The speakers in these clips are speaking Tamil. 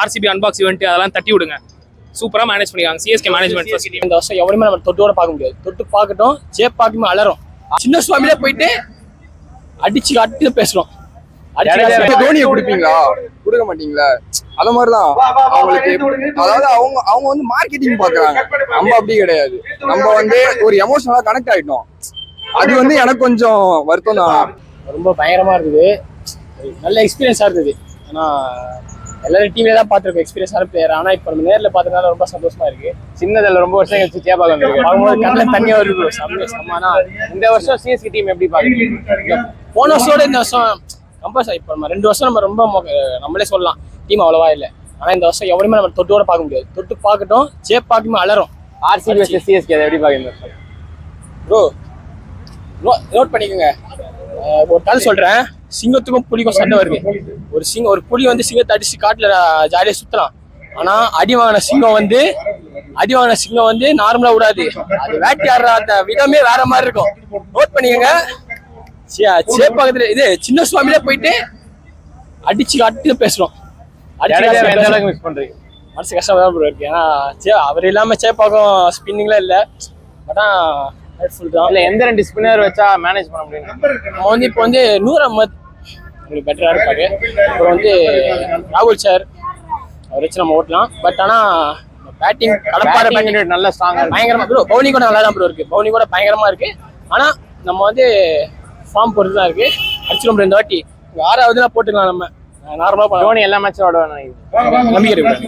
ஆர்சிபி அன்பாக்ஸ் ஈவெண்ட் அதெல்லாம் தட்டி விடுங்க. சூப்பரா மேனேஜ் பண்ணிருக்காங்க சிஎஸ்கே மேனேஜ்மெண்ட். இந்த வருஷம் எவருமே நம்ம தொட்டு கூட பார்க்க முடியாது. தொட்டு பார்க்கட்டும், சேப்பாக்குமே அலரும். சின்ன சுவாமியில போயிட்டு அடிச்சு பேசுறோம். தோனியை கொடுப்பீங்களா, கொடுக்க மாட்டீங்களா? அந்த மாதிரிதான் அவங்களுக்கு. அதாவது அவங்க வந்து மார்க்கெட்டிங் பாக்குறாங்க, நம்ம அப்படி கிடையாது. நம்ம வந்து ஒரு எமோஷனலா கனெக்ட் ஆயிட்டோம். அது வந்து எனக்கு கொஞ்சம் வருத்தம் தான். ரொம்ப பயங்கரமா இருக்குது, நல்ல எக்ஸ்பீரியன்ஸா இருந்தது. ஆனா எல்லாரும் டிவில தான் பார்த்துருக்கோம் எக்ஸ்பீரியன்ஸான பிளேயர். ஆனா இப்போ நம்ம நேரில் பார்த்ததுனால ரொம்ப சந்தோஷமா இருக்கு. சின்னதில் ரொம்ப வருஷம் கழிச்சு சேப்பாக வந்து கண்ணில் தண்ணி வருது. சம்மானா இந்த வருஷம் சிஎஸ்கே டீம் எப்படி பாக்குறீங்க? போன வருஷத்தோட இந்த வருஷம் கம்பல்சரி. இப்போ நம்ம 2 வருஷம் நம்ம ரொம்ப நம்மளே சொல்லலாம் டீம் அவ்வளவா இல்லை. ஆனா இந்த வருஷம் எவருமே நம்ம தொட்டு கூட பார்க்க முடியாது. தொட்டு பார்க்கட்டும், சேப்பாக்குமே அலரும். ஆர்சிபி சிஎஸ்கே அதை எப்படி பாக்குறீங்க ப்ரோ? நோட் பண்ணிக்கோங்க. ஒரு கதை சொல்றேன். சிங்கத்துக்கும் புலிக்கும் சண்டை வருது. ஒரு புலி வந்து சிங்கத்தை அடிச்சு காட்டுல ஜாலியா சுத்தலாம். ஆனா அடி வாங்கின சிங்கம் வந்து நார்மலா விடாது. அது வேட்டையாடுற அந்த விதமே வேற மாதிரி இருக்கும். நோட் பண்ணிக்கோங்க. சேப்பாக்கத்துல இது சின்ன சுவாமியில போயிட்டு அடிச்சு பேசுறோம். மனசு கஷ்டமா தான் ப்ரோ இருக்கு. ஏன்னா அவர் இல்லாம சேப்பாக்கம் ஸ்பின்னிங்லாம் இல்லை. பட் எந்த 2 ஸ்பின்னர் வச்சா மேனேஜ் பண்ண முடியும்? நம்ம வந்து இப்போ வந்து நூர் அஹ்மத் பெட்டரா இருப்பாரு. அப்புறம் வந்து ராகுல் சார் அவர் வச்சு நம்ம ஓட்டலாம். பட் ஆனா பேட்டிங் கடப்பார பேட்டிங் நல்லா ஸ்ட்ராங்கா பயங்கரமா ப்ரோ. பவுலிங் கூட நல்லா தான் ப்ரோ இருக்கு. பவுலிங் கூட பயங்கரமா இருக்கு. ஆனா நம்ம வந்து ஃபார்ம் பொறுத்து தான் இருக்கு. அடிச்சிடும் ப்ரோ இந்த வாட்டி. 6வது போட்டுக்கலாம் நம்ம. நார்மலா தோனி எல்லா மேட்சும் ஆடுவாங்க நம்பிக்கை இருக்கு.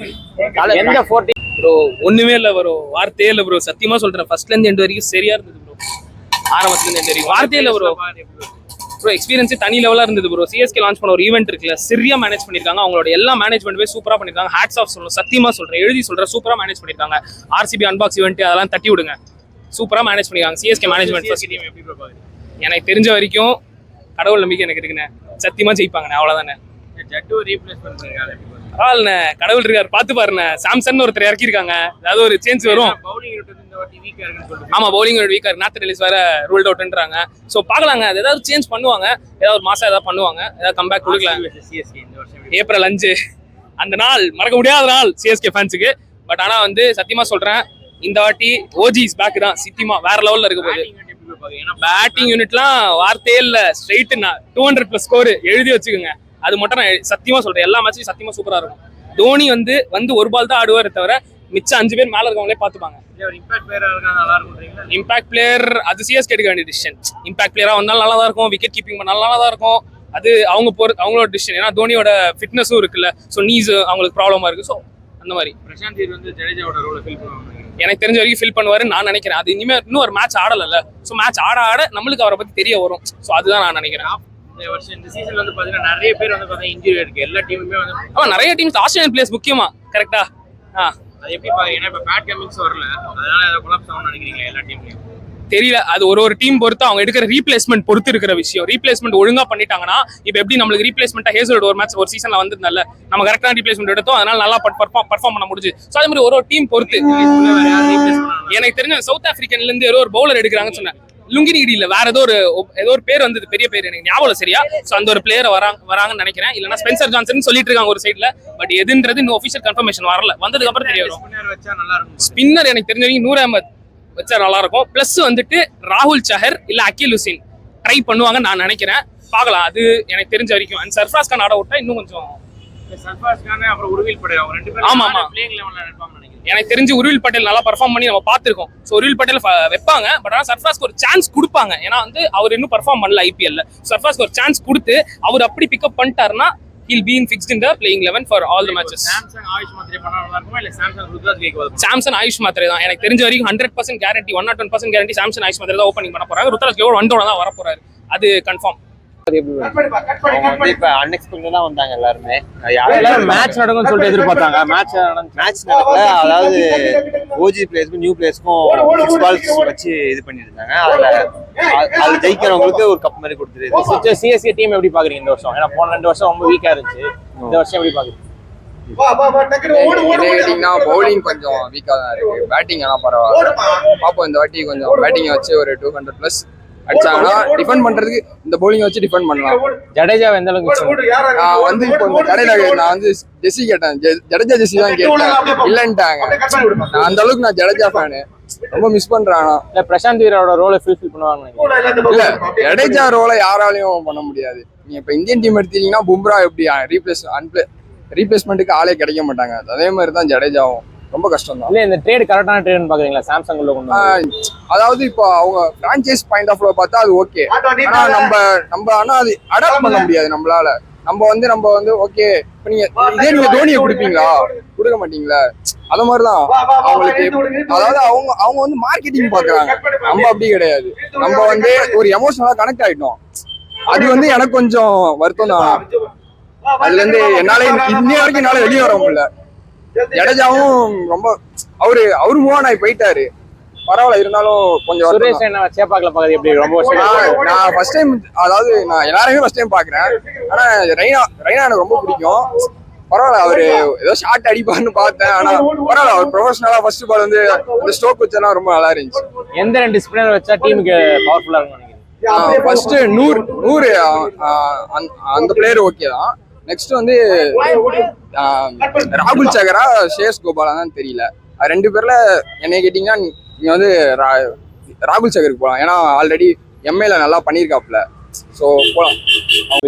எந்த 40 ப்ரோ ஒண்ணுமே இல்ல ப்ரோ, வார்த்தையே இல்ல ப்ரோ. சத்தியமா சொல்றேன், ஃபர்ஸ்ட்ல இருந்து எண்ட் வரைக்கும் சரியா இருந்தது ப்ரோ. ஆரம்பத்துல இருந்து எண்ட் வரைக்கும் வார்த்தையே இல்ல ப்ரோ. ப்ரோ எக்ஸ்பீரியன்ஸ் தனி லெவலா இருந்தது ப்ரோ. சிஎஸ்கே லான்ச் பண்ண ஒரு ஈவெண்ட் இருக்குல்ல, சரியா மேனேஜ் பண்ணிருக்காங்க. அவங்களோட எல்லா மேனேஜ்மெண்ட்டுமே சூப்பரா பண்ணிருக்காங்க. ஹேட்ஸ் ஆஃப் சொல்லணும், சத்தியமா சொல்றேன், எழுதி சொல்றேன், சூப்பரா மேனேஜ் பண்ணிருக்காங்க. ஆர்சிபி அன்பாக்ஸ் ஈவெண்ட் அதெல்லாம் தட்டி விடுங்க. சூப்பரா மேனேஜ் பண்ணிருக்காங்க சிஎஸ்கே மேனேஜ்மெண்ட். எனக்கு தெரிஞ்ச வரைக்கும் கடவுள் நம்பிக்கை எனக்கு இருக்குண்ணே. சத்தியமா ஜெயிப்பாங்கண்ணே, அவ்வளவுதானே. பரவாயில்லண்ணே, கடவுள் இருக்காரு, பாத்து பாருண்ணே. சாம்சன் ஒருத்தர் இறக்கிருக்காங்க, ஏதாவது ஒரு சேஞ்ச் வரும். ஆமா, பவுலிங் வீக்கா இருக்கு. நார்த் ரிலீஸ் வேற ரூல்ட் அவுட்ன்றாங்க. சோ பாக்கலாங்க, அது ஏதாவது சேஞ்ச் பண்ணுவாங்க. ஏதாவது ஒரு மாசம் ஏதாவது பண்ணுவாங்க, ஏதாவது கம்பேக் கொடுக்கலாம். ஏப்ரல் 5 அந்த நாள் மறக்க முடியாத நாள் சிஎஸ்கே ஃபேன்ஸுக்கு. பட் ஆனா வந்து சத்தியமா சொல்றேன், இந்த வாட்டி ஓஜிஸ் பேக் தான். சத்தியமா வேற லெவல்ல இருக்க போகுது. பேட்டிங் யூனிட்லாம் வார்த்தையே இல்ல. ஸ்ட்ரைட் 200+ ஸ்கோர் எழுதி வச்சுக்கோங்க. அது மட்டும் நான் சத்தியமா சொல்றேன், எல்லா மேட்சும் சத்தியமா சூப்பரா இருக்கும். தோனி வந்து ஒரு பால் தான் ஆடுவார் தவிர மிச்சம் 5 பேர் மேல இருக்கவங்களே பாத்துப்பாங்க. இம்பாக்ட் பிளேயர் அது சிஎஸ்கே எடுக்க வேண்டிய டிசிஷன். இம்பாக்ட் பிளேயரா வந்தாலும் நல்லா தான் இருக்கும், விக்கெட் கீப்பிங் பண்ணாலும் நல்லா தான் இருக்கும். அது அவங்களோட டிசிஷன். ஏன்னா தோனியோட ஃபிட்னஸும் இருக்குல்ல, ஸோ நீஸ் அவங்களுக்கு ப்ராப்ளமா இருக்கு. ஸோ அந்த மாதிரி பிரசாந்த் வந்து ஜடேஜாவோட ரோலை ஃபில் பண்ணுவாங்க. எனக்கு தெரிஞ்ச வரைக்கும் ஃபில் பண்ணுவாருன்னு நான் நினைக்கிறேன். அது இன்னும் ஒரு மேட்ச் ஆடல. ஸோ மேட்ச் ஆட நம்மளுக்கு அவரை பத்தி தெரிய வரும். ஸோ அதுதான் நான் நினைக்கிறேன். இந்த சீசன்ல வந்து பாத்தீங்கன்னா நிறைய பேர் வந்து பாத்தீங்கன்னா இன்ஜூரி இருக்கு. எல்லா டீமுமே வந்து ஆமா, நிறைய டீம்ஸ் ஆஸ்திரேலியன் பிளேயர்ஸ் முக்கியமா. கரெக்டா? அது எப்படி பாத்தீங்கன்னா இப்ப பேட் கமிங்ஸ் வரல, அதனால ஏதோ கொலாப்ஸ் ஆகும்னு நினைக்கிறீங்களா எல்லா டீம்லயும்? தெரியல, அது ஒரு டீம் பொறுத்து அவங்க எடுக்கிற ரீப்ளேஸ்மெண்ட் பொறுத்து இருக்கிற விஷயம். ரீப்ளேஸ்மெண்ட் ஒழுங்கா பண்ணிட்டாங்கன்னா, இப்ப எப்படி நம்மளுக்கு ரீப்ளேஸ்மெண்டா ஹேசல்வுட் ஒரு மேட்ச் ஒரு சீசன்ல வந்ததுனால நம்ம கரெக்டான ரீப்ளேஸ்மெண்ட் எடுத்தோம், அதனால நல்லா பர்ஃபார்ம் பண்ண முடிஞ்சு. ஸோ அதே மாதிரி ஒரு டீம் பொறுத்து. எனக்கு தெரிஞ்ச சவுத் ஆப்பிரிக்கன்ல இருந்து ஒரு பவுலர் எடுக்கிறாங்கன்னு சொன்னேன். லுங்கினிகிடி இல்ல, வேற ஏதோ ஒரு பேர் வந்தது, பெரிய பேர் எனக்கு ஞாபகம் சரியா. சோ அந்த ஒரு பிளேயர் வராங்கன்னு நினைக்கிறேன். இல்லன்னா ஸ்பென்சர் ஜான்சன் சொல்லிட்டு இருக்காங்க ஒரு சைடுல. பட் எதுன்றது இன்னும் ஆஃபீஷியல் கன்ஃபர்மேஷன் வரல. வந்ததுக்கு அப்புறம் தெரிய வரும். ஸ்பின்னர் எனக்கு தெரிஞ்ச வரைக்கும் நூர் அஹ்மத் வச்சா நல்லா இருக்கும். பிளஸ் வந்துட்டு ராகுல் சஹர் இல்ல அகில் ஹுசைன் ட்ரை பண்ணுவாங்கன்னு நான் நினைக்கிறேன். பார்க்கலாம், அது எனக்கு தெரிஞ்ச வரைக்கும். அண்ட் சர்ஃப்ராஸ் கான் ஆட விட்டா இன்னும் கொஞ்சம். அப்புறம் உருவில் பட்டேல் அவங்க 2 பேரும் ஆமா பிளேயிங் லெவல்ல இருப்பாங்க. எனக்கு தெரிஞ்சு உருவில் பட்டேல் நல்லா பர்ஃபார்ம் பண்ணி நம்ம பார்த்திருக்கோம். ஸோ உருவில் பட்டேல் வைப்பாங்க. பட் ஆனால் சர்ஃப்ராஸ்க்கு ஒரு சான்ஸ் கொடுப்பாங்க. ஏன்னா வந்து அவர் இன்னும் பர்ஃபார்ம் பண்ணல ஐபிஎல்ல. சர்ஃப்ராஸ்க்கு ஒரு சான்ஸ் கொடுத்து அவர் அப்படி பிக்கப் பண்ணிட்டாருன்னா he'll be in fixed in the playing 11 for all the matches. Samsung AYUSH Mhatre பண்ணா நல்லா இருக்குமா இல்ல சாம்சங் ருத்ராஜ் கேக்வால்? சாம்சங் ஆயுஷ் மாத்ரே தான் எனக்கு தெரிஞ்ச வரைக்கும் 100% guarantee, 101% guarantee. Samsung AYUSH Mhatre தான் ஓப்பனிங் பண்ண போறாங்க. ருத்ராஜ் கேக்வால் வந்தோட தான் வர போறாரு, அது கன்ஃபார்ம். இப்ப அன்எக்ஸ்பெக்டடா வந்தாங்க எல்லாருமே. எல்லாரும் மேட்ச் நடக்கும்னு சொல்லிட்டு எதிர்பார்த்தாங்க. மேட்ச் நடக்கல. அதாவது ஓஜி பிளேயர்ஸ்க்கும் நியூ பிளேயர்ஸ்க்கும் 6 பால்ஸ் வச்சு இது பண்ணிட்டு இருந்தாங்க. அதுல ஜெயிக்கிறவங்களுக்கு ஒரு கப் மாதிரி கொடுத்துருது. சிஎஸ்கே டீம் எப்படி பாக்குறீங்க இந்த வருஷம்? ஏன்னா போன 2 வருஷம் ரொம்ப வீக்கா இருந்துச்சு. இந்த வருஷம் எப்படி பாக்குறீங்க? பவுலிங் கொஞ்சம் வீக்கா தான் இருக்கு. பேட்டிங் ஆனா பரவாயில்ல. பாப்போம், இந்த வாட்டி கொஞ்சம் பேட்டிங் வச்சு ஒரு 200+ அடிச்சாங்கன்னா டிஃபெண்ட் பண்றதுக்கு இந்த bowling வச்சு டிஃபெண்ட் பண்ணலாம். ஜடேஜா எந்த அளவுக்கு miss பண்றீங்க? நான் வந்து இப்போ இந்த கடையில நான் வந்து ஜெர்சி கேட்டேன், ஜடேஜா ஜெர்சி தான் கேட்டேன், இல்லன்ட்டாங்க. நான் அந்த அளவுக்கு நான் ஜடேஜா ஃபேனு, ரொம்ப மிஸ் பண்றேன். இல்ல பிரசாந்த் வீரோட ரோலை ஃபுல்ஃபில் பண்ணுவாங்க இல்ல ஜடேஜா ரோலை யாராலையும் பண்ண முடியாது. நீங்க இப்ப இந்தியன் டீம் எடுத்தீங்கன்னா பும்ரா எப்படி ரீப்ளேஸ்மெண்ட்டுக்கு ஆளே கிடைக்க மாட்டாங்க. அதே மாதிரி தான் ஜடேஜாவும் ரொம்ப கஷ்டம் தான். இல்ல இந்த ட்ரேட் கரெக்டான ட்ரேட்னு பாக்குறீங்களா? சாம்சங் உள்ள கொண்டு அதாவது இப்போ அவங்க பிரான்ச்சைஸ் பாயிண்ட் ஆஃப் பார்த்தா அது ஓகே. ஆனா நம்ம ஆனா அது அடாப்ட் பண்ண முடியாது நம்மளால. நம்ம வந்து ஓகே இப்ப நீங்க தோனியை கொடுப்பீங்களா? கொடுக்க மாட்டீங்களா? அத மாதிரிதான் அவங்களுக்கு. அதாவது அவங்க வந்து மார்க்கெட்டிங் பாக்குறாங்க, நம்ம அப்படி கிடையாது. நம்ம வந்து ஒரு எமோஷனலா கனெக்ட் ஆயிட்டோம். அது வந்து எனக்கு கொஞ்சம் வருத்தம் தான். அதுல இருந்து என்னால இன்னைய வரைக்கும் என்னால வெளியே வர முடியல. ஜடேஜாவும் ரொம்ப அவரு மூவ் ஆகி போயிட்டாரு, பரவாயில்ல. இருந்தாலும் கொஞ்சம் சுரேஷ் என்ன சேப்பாக்கல பாக்குறது எப்படி? ரொம்ப நான் ஃபர்ஸ்ட் டைம், அதாவது நான் எல்லாரையுமே ஃபர்ஸ்ட் டைம் பாக்குறேன். ஆனா ரெய்னா எனக்கு ரொம்ப பிடிக்கும். பரவாயில்ல, அவரு ஏதோ ஷார்ட் அடிப்பான்னு பார்த்தேன். ஆனா பரவாயில்ல, அவர் ப்ரொஃபஷனலா ஃபர்ஸ்ட் பால் வந்து அந்த ஸ்ட்ரோக் வச்செல்லாம் ரொம்ப நல்லா இருந்துச்சு. எந்த 2 ஸ்பின்னர் வச்சா டீமுக்கு பவர்ஃபுல்லா இருக்கும் நினைக்கிறீங்க? ஃபர்ஸ்ட் நூறு அந்த பிளேயர் ஓகே தான். நெக்ஸ்ட் வந்து ராகுல் சகரா ஷேஸ் கோபாலா தான் தெரியல. அது 2 பேர்ல என்னை கேட்டீங்கன்னா நீங்க வந்து ராகுல் சகருக்கு போகலாம். ஏன்னா ஆல்ரெடி எம்ஏல நல்லா பண்ணியிருக்காப்ல. ஸோ போகலாம்.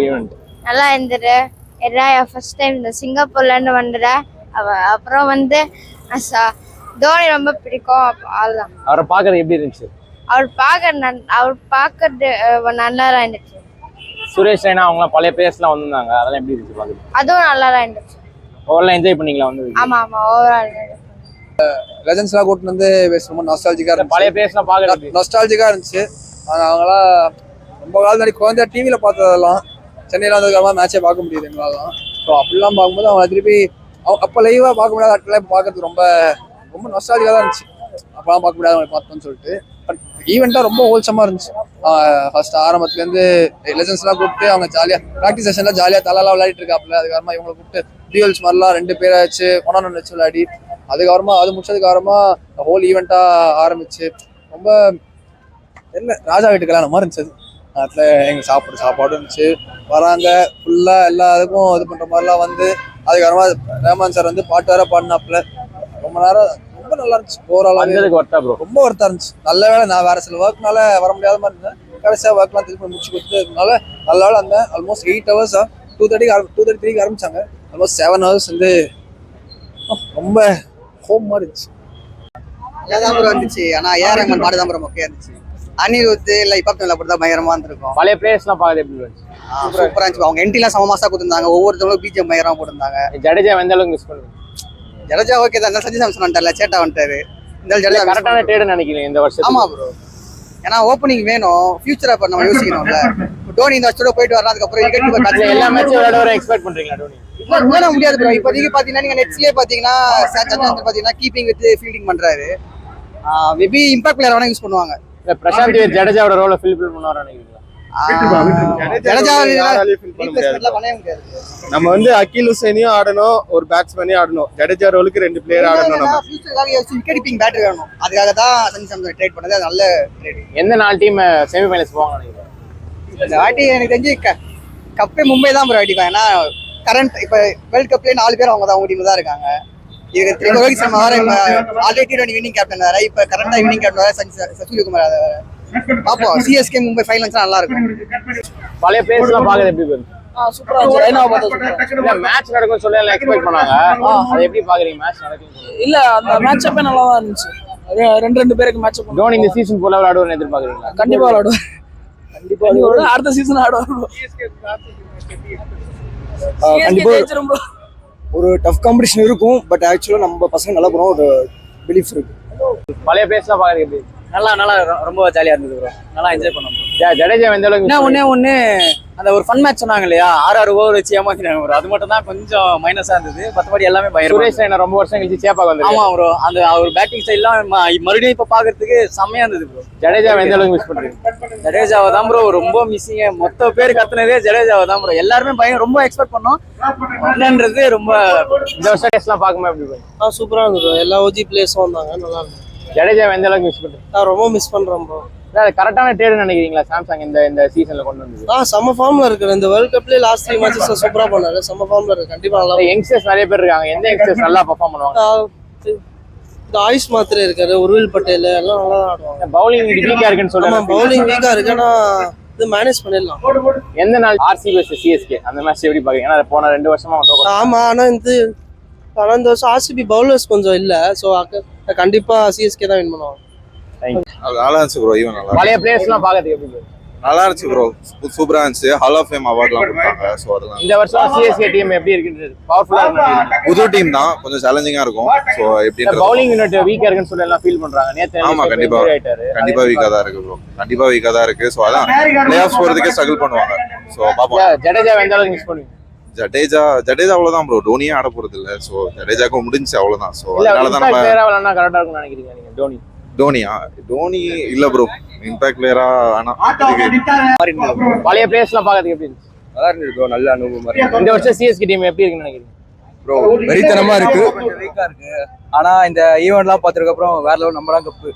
நல்லா இருந்துரு. ஃபர்ஸ்ட் டைம் இந்த சிங்கப்பூர்லேருந்து வந்துடுறேன். அப்புறம் வந்து தோனி ரொம்ப பிடிக்கும். அதுதான். அவரை பார்க்கறது எப்படி இருந்துச்சு? அவர் பார்க்கறது நல்லா தான் இருந்துச்சு. சுரேஷ் ரெய்னா அவங்களாம் பழைய பிளேயர்ஸ்லாம் வந்திருந்தாங்க, அதெல்லாம் எப்படி இருந்துச்சு பாக்குறது? அதுவும் நல்லா தான் இருந்துச்சு. ஓவரால் என்ஜாய் பண்ணீங்களா வந்து? ஆமா ஓவரால் லெஜண்ட்ஸ்லாம் கூட்டு வந்து ரொம்ப நாஸ்டாலஜிக்கா இருந்துச்சு. பழைய பிளேயர்ஸ்லாம் பார்க்கறது நாஸ்டாலஜிக்கா இருந்துச்சு. அவங்களாம் ரொம்ப காலம் முன்னாடி குழந்தை டிவியில பார்த்ததெல்லாம் சென்னையில வந்ததுக்காக மேட்சே பார்க்க முடியுது எங்களாலாம். ஸோ அப்படிலாம் பார்க்கும்போது அவங்க திருப்பி அப்போ லைவா பார்க்க முடியாத ஆட்கள்லாம் இப்போ பார்க்கறது ரொம்ப ரொம்ப நாஸ்டாலஜிக்கா தான் இருந்துச்சு. அப்பெல்லாம் பார்க்க முடியாத அவங்க பார்த்தோம்னு சொல்லிட்டு. பட் ஈவெண்ட்டாக ரொம்ப ஹோல்சமாக இருந்துச்சு. ஃபர்ஸ்ட் ஆரம்பத்துலேருந்து லெஜண்ட்ஸ்லாம் கூப்பிட்டு அவங்க ஜாலியாக ப்ராக்டிஸ் செஷனில் ஜாலியாக தலைலாம் விளையாடிட்டு இருக்காப்புல. அதுக்கப்புறமா இவங்களை கூப்பிட்டு டியூவல்ஸ் மாதிரிலாம் 2 பேரை வச்சு 1-on-1 வச்சு விளையாடி அதுக்கப்புறமா அது முடிச்சதுக்கப்புறமா ஹோல் ஈவெண்ட்டாக ஆரம்பிச்சு ரொம்ப என்ன ராஜா வீட்டு கல்யாணம் மாதிரி இருந்துச்சு. அதில் எங்கள் சாப்பாடு இருந்துச்சு. வராங்க ஃபுல்லாக எல்லா இதுக்கும் இது பண்ணுற மாதிரிலாம் வந்து அதுக்கப்புறமா ரஹ்மான் சார் வந்து பாட்டு வேற பாடினாப்புல. ரொம்ப நேரம் ரொம்ப நல்லா இருந்துச்சு. ஓவராலாக ரொம்ப ஒர்த்தா இருந்துச்சு. நல்ல வேலை நான் வேற சில ஒர்க்னால வர முடியாத மாதிரி இருந்தேன். கடைசியாக ஒர்க்லாம் திருப்பி முடிச்சு கொடுத்ததுனால நல்ல வேலை இருந்தேன். ஆல்மோஸ்ட் 8 hours 2:33 ஆரம்பிச்சாங்க. ஆல்மோஸ்ட் 7 hours வந்து ரொம்ப ஹோம் மாதிரி இருந்துச்சு. நல்லா இருந்துச்சு. ஆனா ஏஆர் ரஹ்மான் பாடு தான் மொக்கையா இருந்துச்சு. அனிருத் இல்ல இப்ப தான் பயங்கரமா இருந்திருக்கும். பழைய பிளேயர்ஸ்லாம் பார்க்கறது எப்படி இருந்துச்சு? சூப்பரா இருந்துச்சு. அவங்க என்ட்ரிலாம் சமமாசா கொடுத்துருந்தாங்க. ஒவ்வொருத்தவங்களும் பிஜிஎம் பயங்கரமா போட்டிருந்தாங்க. ஜடேஜா எந்த அளவுக்கு மிஸ் பண்ணுங்க? ஜடேஜா ஓகே தான். சஞ்சய் சாம்சன் வந்துட்டார்ல, சேட்டா வந்துட்டாரு. இந்த ஜடேஜா கரெக்டான ட்ரேட் நினைக்கிறீங்க இந்த வருஷம்? ஆமா ப்ரோ, ஏன்னா ஓப்பனிங் வேணும். ஃபியூச்சரை இப்ப நம்ம யோசிக்கணும்ல. டோனி இந்த வருஷத்தோட போயிட்டு வரலாம். அதுக்கப்புறம் விக்கெட் எல்லா மேட்சும் விளையாட எக்ஸ்பெக்ட் பண்றீங்களா டோனி? விளையாட முடியாது ப்ரோ. இப்போதைக்கு பாத்தீங்கன்னா நீங்க நெட்ஸ்லயே பாத்தீங்கன்னா பாத்தீங்கன்னா கீப்பிங் வித் ஃபீல்டிங் பண்றாரு. மேபி இம்பாக்ட் பிளேயர் வேணா யூஸ் பண்ணுவாங்க. பிரசாந்த் ஜடேஜாவோட ரோலை ஃபில்ஃபில் பண்ணுவாரு நினைக்கிறீங்களா? நம்ம வந்து அகில் ஹுசைனையும் ஆடணும், ஒரு பேட்ஸ்மேனையும் ஆடணும். ஜடேஜா ரோலுக்கு 2 பிளேயர் ஆடணும். நம்ம விக்கெட் கீப்பிங் பேட்டர் வேணும். அதுக்காக தான் சஞ்சய் சாம்சன் ட்ரேட் பண்ணது. அது நல்ல ட்ரேட். எந்த 4 டீம் செமிஃபைனல்ஸ் போவாங்க நினைக்கிறேன்? இந்த வாட்டி எனக்கு தெரிஞ்சு கப்பே மும்பை தான் ப்ரோ அடிப்பாங்க. ஏன்னா கரண்ட் இப்ப வேர்ல்ட் கப்லயே 4 பேர் அவங்க டீம் தான் இருக்காங்க. இதுக்கு ரோஹித் சர்மா வேற ஆல்ரெடி T20 வின்னிங் கேப்டன் வேற, இப்ப கரண்டா வின்னிங் கேப்டன் வேற சூரியகுமார் வேற. பாப்போம் சிஎஸ்கே மும்பை ஃபைனல்ஸ் நல்லா இருக்கும். பழைய பிளேயர்ஸ்லாம் பார்க்கறது எப்படி இருக்கு? சூப்பரா இருந்துச்சு. ரெய்னாவை பார்த்தா இல்ல மேட்ச் நடக்கும் சொல்ல எல்லாம் எக்ஸ்பெக்ட் பண்ணாங்க. அதை எப்படி பாக்குறீங்க மேட்ச் நடக்கும்? இல்ல அந்த மேட்ச் அப்பே நல்லா தான் இருந்துச்சு. 2 பேருக்கு மேட்ச் பண்ணோம். தோனி இந்த சீசன் ஃபுல்லா விளையாடுவார்னு எதிர்பார்க்கறீங்களா? கண்டிப்பா விளையாடுவார். கண்டிப்பா அடுத்த சீசன் ஆடுவார். கண்டிப்பா ஒரு டஃப் காம்படிஷன் இருக்கும். பட் ஆக்சுவலா நம்ம பசங்க நல்லா போறோம் ஒரு பிலீஃப் இருக்கு. பழைய பிளேயர்ஸ்லாம் பார்க்கறது எப்படி? நல்லா ரொம்ப ஜாலியா இருந்தது ப்ரோ. நல்லா என்ஜாய் பண்ணோம். ஜடேஜா எந்த அளவுக்கு? ஒண்ணு அந்த ஒரு ஃபன் மேட்ச் சொன்னாங்க இல்லையா, 6 ஓவர் வச்சு ஏமாத்தினாங்க ப்ரோ. அது மட்டும் தான் கொஞ்சம் மைனஸா இருந்தது. மற்றபடி எல்லாமே பயங்கரமா. சுரேஷ் ரெய்னா ரொம்ப வருஷம் கழிச்சு சேப்பாக வந்து. ஆமா ப்ரோ, அந்த அவர் பேட்டிங் ஸ்டைல்லாம் மறுபடியும் இப்ப பாக்குறதுக்கு செம்மையா இருந்தது ப்ரோ. ஜடேஜா எந்த அளவுக்கு மிஸ் பண்றீங்க? ஜடேஜாவை தான் ப்ரோ ரொம்ப மிஸ்ஸிங்க. மொத்த பேர் கத்துனதே ஜடேஜாவை தான் ப்ரோ. எல்லாருமே ரொம்ப எக்ஸ்பெக்ட் பண்ணோம். என்னன்றது ரொம்ப இந்த வருஷம் டெஸ்ட்லாம் பார்க்கும்போது எப்படி போய்? சூப்பரா இருந்தது. எல்லா ஓஜி பிளேயர்ஸும் வந்தாங்க, நல்லா இருந்தது. ஜடேஜா எந்த அளவுக்கு மிஸ் பண்றீங்க? நான் ரொம்ப மிஸ் பண்றேன் ப்ரோ. கரெக்டான ட்ரேடு நினைக்கிறீங்களா சாம்சங் இந்த சீசன்ல கொண்டு வந்தது? செம்ம ஃபார்ம்ல இருக்கு. இந்த வேர்ல்ட் கப்லயே லாஸ்ட் 3 மேட்சஸ் சூப்பரா பண்ணாரு. செம்ம ஃபார்ம்ல இருக்கு. கண்டிப்பா நல்லா. யங்ஸ்டர்ஸ் நிறைய பேர் இருக்காங்க. எந்த யங்ஸ்டர்ஸ் நல்லா பெர்ஃபார்ம் பண்ணுவாங்க? இந்த ஆயுஷ் மாத்திரை இருக்காரு, உருவில் பட்டேல் எல்லாம் நல்லா தான் ஆடுவாங்க. பவுலிங் வீக்கா இருக்குன்னு சொல்லுவாங்க. பவுலிங் வீக்கா இருக்கு, ஆனா இது மேனேஜ் பண்ணிடலாம். எந்த நாள் ஆர்சிபி vs சிஎஸ்கே அந்த மேட்ச் எப்படி பாக்குறீங்க? ஏன்னா போன 2 வருஷமா ஆமா, ஆனா இந்த வருஷம் ஆர்சிபி பவுலர்ஸ் கொஞ்சம் இல்ல. சோ கண்டிப்பா சிஎஸ்கே தான் வின் பண்ணுவாங்க. நல்லா இருந்துச்சு ப்ரோ. ஈவன் நல்லா பழைய பிளேயர்ஸ் எல்லாம் பாக்குறதுக்கு எப்படி? நல்லா இருந்துச்சு ப்ரோ. சூப்பரா இருந்துச்சு. ஹால் ஆஃப் ஃபேம் அவார்ட்லாம் கொடுத்தாங்க. ஸோ அதெல்லாம் இந்த வருஷம் சிஎஸ்கே டீம் எப்படி இருக்குன்றது பவர்ஃபுல்லா இருக்கு. புது டீம் தான், கொஞ்சம் சேலஞ்சிங்கா இருக்கும். ஸோ எப்படின்றது பவுலிங் யூனிட் வீக்கா இருக்குன்னு சொல்லி எல்லாம் ஃபீல் பண்றாங்க. நேத்து ஆமா, கண்டிப்பா வீக்கா தான் இருக்கு ப்ரோ. கண்டிப்பா வீக்கா தான் இருக்கு. ஸோ அதான் பிளே ஆஃப்ஸ் போறதுக்கே ஸ்ட்ரகிள் பண்ணுவாங்க. ஸோ பாப்போம். ஜடேஜா எந்த அளவுக்கு மிஸ் பண்ணுவீங்க? ஜடேஜா அவ்வளவுதான் ப்ரோ. டோனியே ஆட போறது இல்ல. ஸோ ஜடேஜாக்கு முடிஞ்சு அவ்வளவுதான். ஸோ அதனால தான் நம்ம கரெக்டா இருக்கும்னு நினைக்கிறீங்க நீங்க? டோனி இல்ல ப்ரோ. இம்பாக்ட் பிளேயரா ஆனா பழைய பிளேயர்ஸ் எல்லாம் பாக்குறதுக்கு எப்படி இருந்துச்சு? நல்லா இருந்துச்சு ப்ரோ. நல்ல அனுபவம். இந்த வருஷம் சிஎஸ்கே டீம் எப்படி இருக்குன்னு நினைக்கிறீங்க? ப்ரோ வெறித்தனமா இருக்கு. வீக்கா இருக்கு. ஆனா இந்த ஈவென்ட்லாம் பார்த்ததுக்கு அப்புறம் வேற லெவல் நம்ம தான் கப்பு.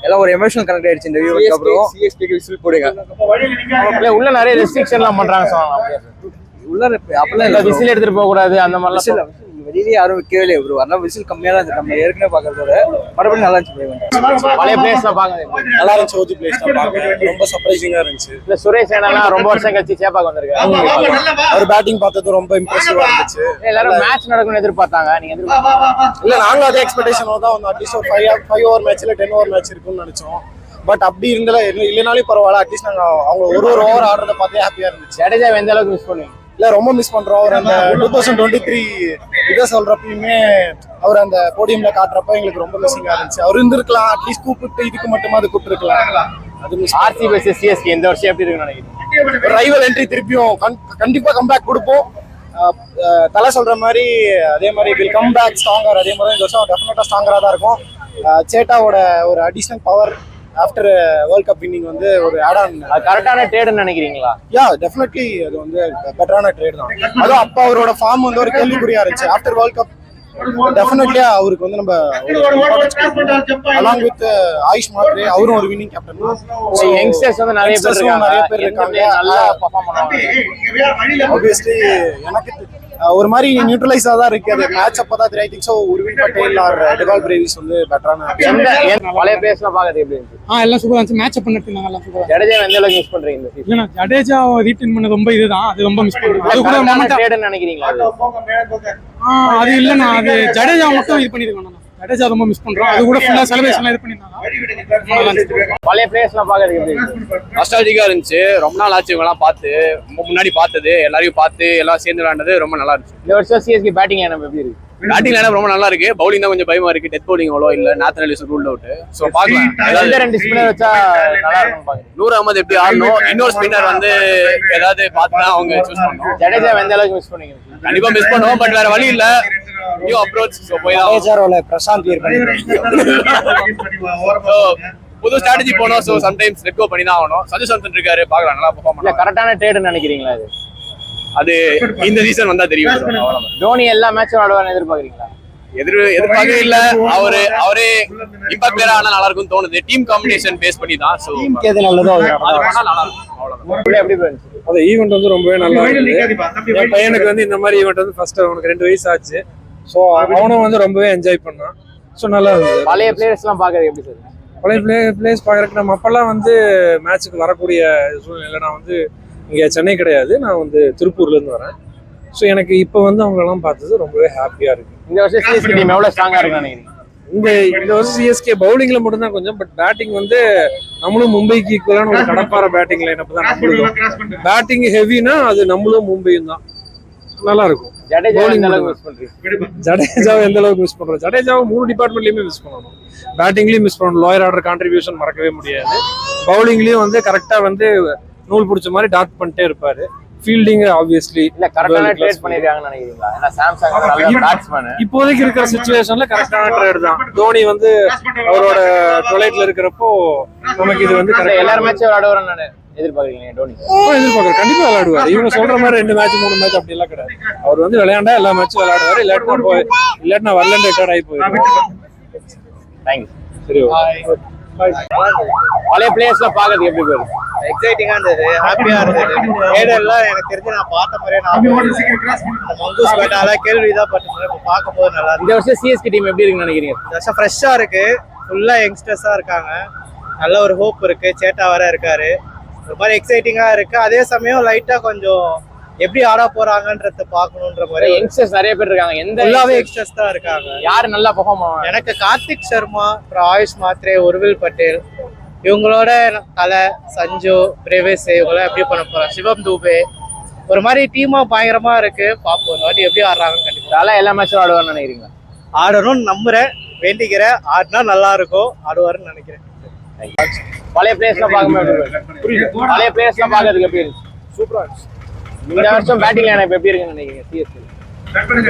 எல்லாம் ஒரு எமோஷனல் கனெக்ட் ஆயிடுச்சு இந்த ஈவென்ட்க்கு அப்புறம். சிஎஸ்கேக்கு விசில் போடுங்க. உள்ள நிறைய ரெஸ்ட்ரிக்ஷன் எல்லாம் பண்றாங்க சொல்றாங்க. உள்ள அப்பலாம் இல்ல, விசில் எடுத்துட்டு போக கூடாது அந்த மாதிரி. வெளியே யாரும் வைக்கவே இல்லை ப்ரோ. அதனால விசில் கம்மியா தான் இருக்கு. நம்ம ஏற்கனவே பாக்குறதோட மறுபடியும் நல்லா இருந்துச்சு. பழைய பிளேயர்ஸ் எல்லாம் பாக்க நல்லா இருந்துச்சு. ஓஜி பிளேஸ் தான் பாக்க ரொம்ப சர்ப்ரைசிங்கா இருந்துச்சு. இல்ல சுரேஷ் ரெய்னாலாம் ரொம்ப வருஷம் கழிச்சு சேப்பாக்கு வந்திருக்காரு. அவர் பேட்டிங் பார்த்தது ரொம்ப இம்ப்ரெசிவா இருந்துச்சு. எல்லாரும் மேட்ச் நடக்கும்னு எதிர்பார்த்தாங்க. நீங்க இல்ல நாங்களும் அதே எக்ஸ்பெக்டேஷனோட தான் வந்து அட்லீஸ்ட் ஒரு 5 ஓவர் மேட்ச் இல்ல 10 ஓவர் மேட்ச் இருக்கும்னு நினைச்சோம். பட் அப்படி இல்லைனாலும் பரவாயில்ல. அட்லீஸ்ட் நாங்க அவங்க ஒரு ஓவர் ஆடுறத பார்த்தே ஹாப்பியா இருந்துச்சு. ஜடேஜா எந்த அளவுக்கு மிஸ் பண்ணுவீங்க? இல்ல ரொம்ப மிஸ் பண்றோம். அவர் அந்த 2023 இதை சொல்றப்பயுமே அவர் அந்த போடியம்ல காட்டுறப்ப எங்களுக்கு ரொம்ப மிஸ்ஸிங்கா இருந்துச்சு. அவர் இருந்திருக்கலாம். அட்லீஸ்ட் கூப்பிட்டு இதுக்கு மட்டுமா அது கூப்பிட்டுருக்கலாம். அது மிஸ். ஆர்சிபி vs சிஎஸ்கே இந்த வருஷம் எப்படி இருக்குன்னு நினைக்கிறீங்க? ரைவல் என்ட்ரி திருப்பியும் கண்டிப்பா கம்பேக் கொடுப்போம். தலை சொல்ற மாதிரி அதே மாதிரி வில் கம் பேக் ஸ்ட்ராங்கர். அதே மாதிரி இந்த வருஷம் டெஃபினட்டா ஸ்ட்ராங்கரா தான் இருக்கும். சேட்டாவோட ஒரு additional power after world cup winning வந்து ஒரு ஆட் ஆன். கரெக்டான ட்ரேட்னு நினைக்கிறீங்களா? யா டெஃபினெட்லி அது வந்து பெட்டரான ட்ரேட் தான். அதுவும் அப்ப அவரோட ஃபார்ம் வந்து ஒரு கேள்விக்குறியா இருந்துச்சு. ஆஃப்டர் வேர்ல்ட் கப் டெஃபினெட்லியா அவருக்கு வந்து நம்ம அலாங் வித் ஆயுஷ் மாத்ரே அவரும் ஒரு வின்னிங் கேப்டன். யங்ஸ்டர்ஸ் வந்து நிறைய பேர் இருக்காங்க. நல்லா பெர்ஃபார்ம் பண்ணுவாங்க. ஆப்வியஸ்லி எனக்கு ஒரு மாதிரி நியூட்ரலைஸா தான் இருக்கு. அது மேட்ச் அப்பதான் தெரியும். சோ உருவில் பட்டேல் ஆர் டெவால் பிரேவிஸ் வந்து பெட்டரான பழைய பிளேயர்ஸ் பாக்குறது எப்படி இருந்துச்சு? எல்லாம் சூப்பரா இருந்துச்சு. மேட்ச் பண்ணிட்டு நாங்க எல்லாம் சூப்பரா. ஜடேஜா எந்த அளவுக்கு மிஸ் பண்றீங்க இந்த சீசன்? இல்ல ஜடேஜா ரீட்டன் பண்ண ரொம்ப இதுதான். அது ரொம்ப மிஸ் பண்றோம். அது கூட கரெக்டான ட்ரேட்னு நினைக்கிறீங்களா? அது இல்லண்ணா. அது ஜடேஜா மட்டும் இது பண்ணிருக்காங்க. ஜடேஜா ரொம்ப மிஸ் பண்றோம். அது கூட ஃபுல்லா செலிப்ரேஷன் இது பண்ணிருந்தாங்க. பழைய பிளேயர்ஸ் எல்லாம் பாக்குறது எப்படி இருந்துச்சு? நாஸ்டால்ஜிக்கா இருந்துச்சு. ரொம்ப நாள் ஆச்சு இவங்கலாம் பார்த்து. முன்னாடி பார்த்தது எல்லாரையும் பார்த்து எல்லாம் சேர்ந்து விளையாண்டது ரொம்ப நல்லா இருந்துச்சு. இந்த வருஷம் சிஎஸ்கே பேட்டிங் லைனப் எப்படி இருக்கு? பேட்டிங் லைனப் ரொம்ப நல்லா இருக்கு. பவுலிங் தான் கொஞ்சம் பயமா இருக்கு. டெத் பவுலிங் அவ்வளோ இல்ல. Nathan Ellis ruled out. So பார்க்கலாம். எந்த ரெண்டு ஸ்பின்னர் வச்சா நல்லா இருக்கும் பாருங்க. நூர் அகமது எப்படி ஆடணும், இன்னொரு ஸ்பின்னர் வந்து ஏதாவது பார்த்தா அவங்க சூஸ் பண்ணணும். ஜடேஜா எந்த அளவுக்கு மிஸ் பண்ணீங்க? கண்டிப்பா மிஸ் பண்ணுவோம். பட் வேற வழி இல்ல. New approach. சோ போய் தான் பிரசாந்த் கிளியர் புது ஸ்ட்ராட்டஜி போனோம். சோ சம்டைம்ஸ் லெட் கோ பண்ணி தான் ஆகணும். சஞ்சு சாம்சன் இருக்காரு, பார்க்கலாம் நல்லா பெர்ஃபார்ம் இல்ல கரெக்டான ட்ரேட்னு நினைக்கிறீங்களா? அது இந்த சீசன் வந்தா தெரியும். தோனி எல்லா மேட்சும் ஆடுவார்னு எதிர்பார்க்கறீங்களா? எதிர்பார்க்கவே இல்ல. அவரே இம்பாக்ட் பிளேயரா ஆனா நல்லா இருக்கும்னு தோணுது. டீம் காம்பினேஷன் பேஸ் பண்ணி தான். சோ எது நல்லதோ அது பண்ணா நல்லா இருக்கும். அவ்வளவுதான். எப்படி இருந்துச்சு? அந்த ஈவெண்ட் வந்து ரொம்பவே நல்லா இருந்துச்சு. என் பையனுக்கு வந்து இந்த மாதிரி ஈவெண்ட் வந்து ஃபர்ஸ்ட் அவனுக்கு 2 வயசு ஆச்சு. ஸோ அவனும் வந்து ரொம்பவே என்ஜாய் பண்ணான். ஸோ நல்லா இருந்தது. பழைய பிளேயர்ஸ் எல்லாம் பாக்குறது எப்படி சார்? பழைய பிளேயர்ஸ் பார்க்கறதுக்கு நம்ம அப்பெல்லாம் வந்து மேட்சுக்கு வரக்கூடிய சூழ்நிலை. நான் வந்து இங்கே சென்னை கிடையாது, நான் வந்து திருப்பூர்லேருந்து வரேன். ஸோ எனக்கு இப்போ வந்து அவங்களெல்லாம் பார்த்தது ரொம்பவே ஹாப்பியாக இருக்கு. இந்த வருஷம் சிஎஸ்கே டீம் எவ்வளோ ஸ்ட்ராங்காக இருக்குன்னு நினைக்கிறீங்க? இந்த வருஷம் சிஎஸ்கே பவுலிங்ல மட்டும் தான் கொஞ்சம். பட் பேட்டிங் வந்து நம்மளும் மும்பைக்கு ஈக்குவலான ஒரு கடப்பார பேட்டிங் லைனப் தான் நம்மளும். பேட்டிங் ஹெவினா அது நம்மளும் மும்பையும் தான். நல்லா இருக்கும். ஜடேஜாவை எந்த அளவுக்கு மிஸ் பண்றீங்க? ஜடேஜாவை எந்த அளவுக்கு மிஸ் பண்றோம்? ஜடேஜாவை 3 டிபார்ட்மெண்ட்லயுமே மிஸ் பண்ணணும். பேட்டிங்லயும் மிஸ் பண்ணணும். லோயர் ஆர்டர் கான்ட்ரிபியூஷன் மறக்கவே முடியாது. பவுலிங்லயும் வந்து கரெக்டா வந்து நூல் பிடிச்ச மாதிரி டாட் பண்ணிட்டே இருப்பாரு. ஃபீல்டிங் ஆப்வியஸ்லி இல்ல கரெக்டான ட்ரேட் பண்ணிருக்காங்கன்னு நினைக்கிறீங்களா? ஏன்னா சாம்சங் நல்ல பேட்ஸ்மேன். இப்போதைக்கு இருக்கிற சிச்சுவேஷன்ல கரெக்டான ட்ரேட் தான். தோனி வந்து அவரோட டொலைட்ல இருக்கிறப்போ நமக்கு இது வந்து எல்லா மேட்சும் விளையாடுவாருன்னு எதிர்பார்க்கறீங்க டோனி? எதிர்பார்க்கறேன். கண்டிப்பா விளையாடுவார். இவங்க சொல்ற மாதிரி 2 மேட்ச் 3 மேட்ச் அப்படி எல்லாம் கிடையாது. அவர் வந்து விளையாண்டா எல்லா மேட்சும் விளையாடுவாரு. இல்லாட்டினா வரலன்னு ரிட்டையர்ட் ஆகி போயிடுவாரு. தேங்க்யூ. சரி. பழைய பிளேயர்ஸ்லாம் பார்க்கறதுக்கு எப்படி போயிருக்கு? எக்ஸைட்டிங்கா இருந்தது, ஹாப்பியா இருந்தது. ஏடெல்லாம் எனக்கு தெரிஞ்சு நான் பார்த்த மாதிரியே நான் மங்கூஸ் பேட்டால கேள்விதான் பட்டிருந்தேன். இப்போ பார்க்கும்போது நல்லா இருக்கு. இந்த வருஷம் சிஎஸ்கே டீம் எப்படி இருக்குன்னு நினைக்கிறீங்க? இந்த வருஷம் ஃப்ரெஷ்ஷா இருக்கு, ஃபுல்லா யங்ஸ்டர்ஸா இருக்காங்க, நல்ல ஒரு ஹோப் இருக்கு. சேட்டா வர இருக்காரு, ஒரு மாதிரி எக்ஸைட்டிங்கா இருக்கு. அதே சமயம் லைட்டா கொஞ்சம் எப்படி ஆட போறாங்கன்றத பாக்கணும்ன்ற மாதிரி. யங்ஸ்டர்ஸ் நிறைய பேர் இருக்காங்க. எந்த ஃபுல்லாவே யங்ஸ்டர்ஸ் தான் இருக்காங்க. யாரு நல்லா பெர்ஃபார்ம் பண்ணுவாங்க? எனக்கு கார்த்திக் சர்மா, அப்புறம் ஆயுஷ் மாத்ரே, உர்வில் பட்டேல், இவங்களோட தலை, சஞ்சு, பிரேவேஸ், இவங்களாம் எப்படி பண்ண போறாங்க, சிவம் தூபே, ஒரு மாதிரி டீமா பயங்கரமா இருக்கு. பாப்போம் இந்த வாட்டி எப்படி ஆடுறாங்கன்னு. கண்டிப்பா தலை எல்லா மேட்சும் ஆடுவார்னு நினைக்கிறீங்களா? ஆடணும்னு நம்புறேன், வேண்டிக்கிறேன். ஆடினா நல்லா இருக்கும், ஆடுவாருன்னு நினைக்கிறேன். பழைய பிளேயர்ஸ்லாம் பார்க்கும்போது பழைய பிளேயர்ஸ்லாம் பார்க்கறதுக்கு எப்படி இருக்கு? சூப்பரா இருந்துச்சு. இந்த வருஷம் பேட்டிங் லைன் எப்படி இருக்குன்னு நினைக்கிறீங்க சிஎஸ்கே?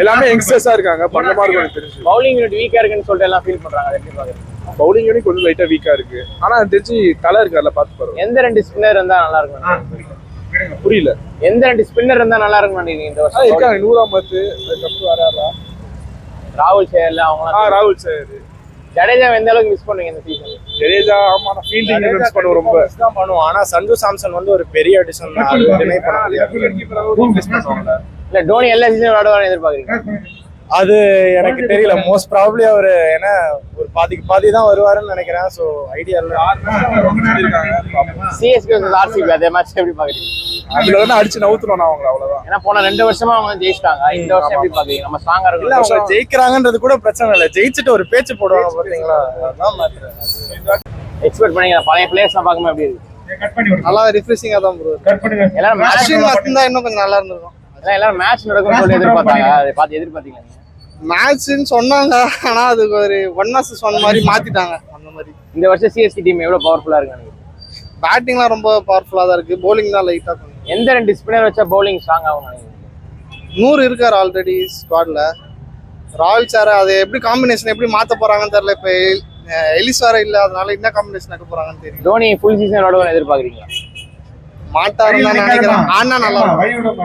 எல்லாமே யங்ஸ்டர்ஸா இருக்காங்க, பங்கமா இருக்கும் எனக்கு தெரிஞ்சு. பவுலிங் யூனிட் வீக்கா இருக்குன்னு சொல்லிட்டு எல்லாம் ஃபீல் பண்றாங்க. அதை எப்படி பாக்குறீங்க? பவுலிங் யூனிட் கொஞ்சம் லைட்டா வீக்கா இருக்கு. ஆனா எனக்கு தெரிஞ்சு தலை இருக்கார்ல, பார்த்து பாருங்க. எந்த 2 ஸ்பின்னர் இருந்தா நல்லா இருக்கும்? புரியல. எந்த 2 ஸ்பின்னர் இருந்தா நல்லா இருக்கும்னு நினைக்கிறீங்க இந்த வருஷம்? இருக்காங்க 100 அமர்த்து, அதுக்கப்புறம் வராரா ராகுல் சேகர்ல அவங்க. ராகுல் சார், ஜடேஜா எந்த அளவுக்கு மிஸ் பண்ணுவீங்க இந்த சீசன்? ஜடேஜா ஆமா ஃபீல்டிங் மிஸ் பண்ணுவோம், ரொம்ப தான் பண்ணுவோம். ஆனா சஞ்சு சாம்சன் வந்து ஒரு பெரிய அடிஷன் தான், அது டினை பண்ண முடியாது. இல்ல டோனி எல்லா சீசனும் விளையாடுவார்னு எதிர்பார்க்குறீங்க? அது எனக்கு தெரியல. மோஸ்ட் ப்ராபப்லி அவரு ஏன்னா ஒரு பாதி தான் வருவாருன்னு நினைக்கிறேன். ஸோ ஐடியா இல்லை. சிஎஸ்கே ஆர்சிபி அதே மேட்ச் எப்படி பாக்குறீங்க? அதுல வந்து அடிச்சு நவுத்துறோம் நான் அவங்கள, அவ்வளவுதான். ஏன்னா போன 2 வருஷமா அவங்க ஜெயிச்சிட்டாங்க. இந்த வருஷம் எப்படி பாக்குறீங்க? நம்ம ஸ்ட்ராங்கா இல்ல இருக்கும். அவங்க ஜெயிக்கிறாங்கன்றது கூட பிரச்சனை இல்லை, ஜெயிச்சுட்டு ஒரு பேச்சு போடுவாங்க பாத்தீங்களா, அதான் மேட்டர். எக்ஸ்பெக்ட் பண்ணீங்க பழைய பிளேயர்ஸ்லாம் பார்க்கும்போது எப்படி இருக்கு? நல்லா ரிஃப்ரெஷிங்கா தான் ப்ரோ. எல்லாரும் மேட்ச் தான் இன்னும் கொஞ்சம் நல்லா இருந்திருக்கும். எல்லாரும் மேட்ச் நடக்கும்னு சொல்லி எதிர்பார்த்தாங்க. அதை பார்த்து எதிர்பார்த்தீங்க? மேட்ச்னு சொன்னாங்க, ஆனா அதுக்கு ஒரு 1 vs 1 மாதிரி மாத்திட்டாங்க. அந்த மாதிரி இந்த வருஷம் சிஎஸ்கே டீம் எவ்வளவு பவர்ஃபுல்லா இருக்கு நினைக்கிறீங்க? பேட்டிங்லாம் ரொம்ப பவர்ஃபுல்லா தான் இருக்கு, bowling தான் லைட்டா கொஞ்சம். எந்த 2 ஸ்பின்னர் வச்சா பவுலிங் ஸ்ட்ராங் ஆகும் நினைக்கிறீங்க? 100 இருக்காரு ஆல்ரெடி ஸ்குவாட்ல. ராகுல் சார் அதை எப்படி காம்பினேஷன் எப்படி மாத்த போறாங்கன்னு தெரியல. இப்ப எலிஸ் வேற இல்ல, அதனால என்ன காம்பினேஷன் எடுக்க போறாங்கன்னு தெரியல. தோனி ஃபுல் சீசன் விளையாடுவான்னு எதிர்பார்க்குறீங்களா? மாட்டாருன்னு தான் நினைக்கிறேன். ஆனா நல்லா இருக்கும்.